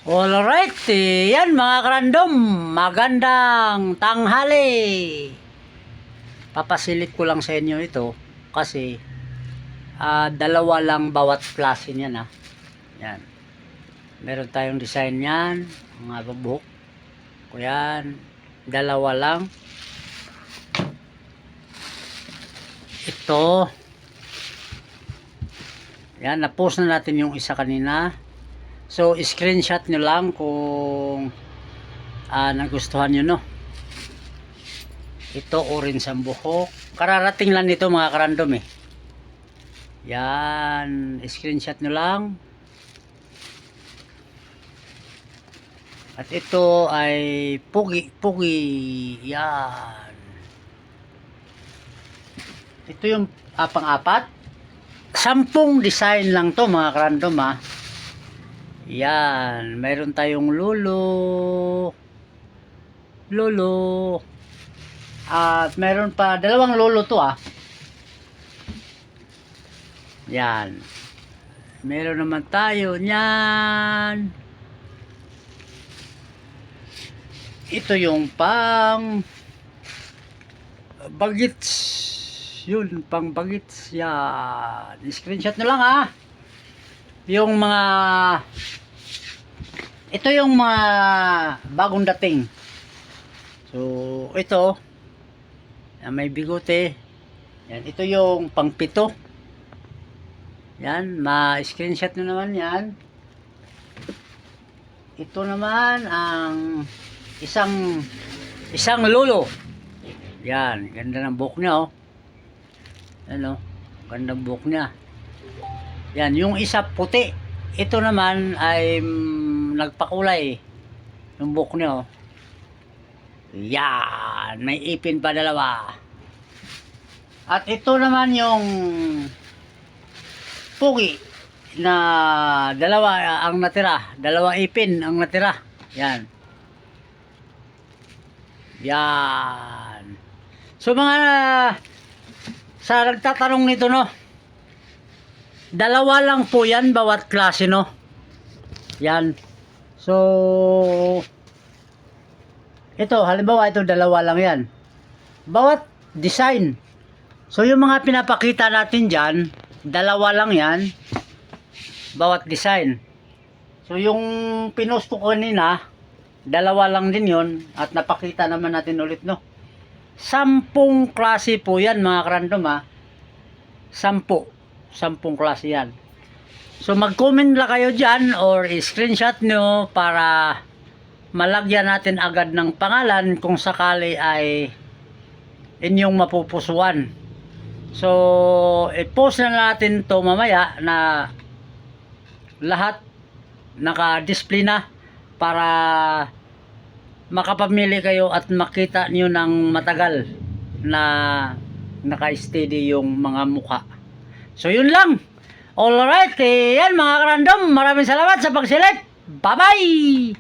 Alright, yan mga karandom, magandang tanghali. Papasilip ko lang sa inyo ito kasi dalawa lang bawat klase niyan ha. Yan. Meron tayong design yan, mga buhok. O yan, dalawa lang. Ito. Yan, na-post na natin yung isa kanina. So, screenshot nyo lang kung nagustuhan nyo, no? Ito, orange ang buhok. Kararating lang nito mga karandom eh. Yan, screenshot nyo lang. At ito ay pugi. Yan. Ito yung pang-apat. 10 design lang to mga karandom ha. Yan, mayroon tayong lolo. At mayroon pa dalawang lolo to ah. Yan. Meron naman tayo niyan. Ito yung pang bagits. Yun, pang bagits. Yan. Screenshot nyo lang ah. Yung mga ito yung mga bagong dating. So ito may bigote. Yan, ito yung pang-pito. Yan, ma-screenshot nyo naman yan. Ito naman ang isang lolo. Yan, ganda ng buhok niya oh. Ano, ganda ng buhok niya. Yan, yung isa puti. Ito naman ay nagpakulay. Yung buhok niya oh. Yan, may ipin pa dalawa. At ito naman yung pugi na dalawa ang natira. Dalawa ipin ang natira. Yan. Yan. So mga sa nagtatanong nito no, dalawa lang po yan bawat klase no. Yan. So ito halimbawa ito dalawa lang yan. Bawat design. So yung mga pinapakita natin diyan, dalawa lang yan bawat design. So yung pinost ko kanina, dalawa lang din yon at napakita naman natin ulit no. 10 klase po yan mga karandom ha. 10 klase yan. So mag-comment lang kayo dyan or screenshot nyo para malagyan natin agad ng pangalan kung sakali ay inyong mapupusuan. So i-post na natin to mamaya na lahat naka-display na para makapamili kayo at makita nyo ng matagal na naka-steady yung mga mukha. So yun lang. Alright, yan mga karandom, maraming salamat sa pagsilip. Bye-bye!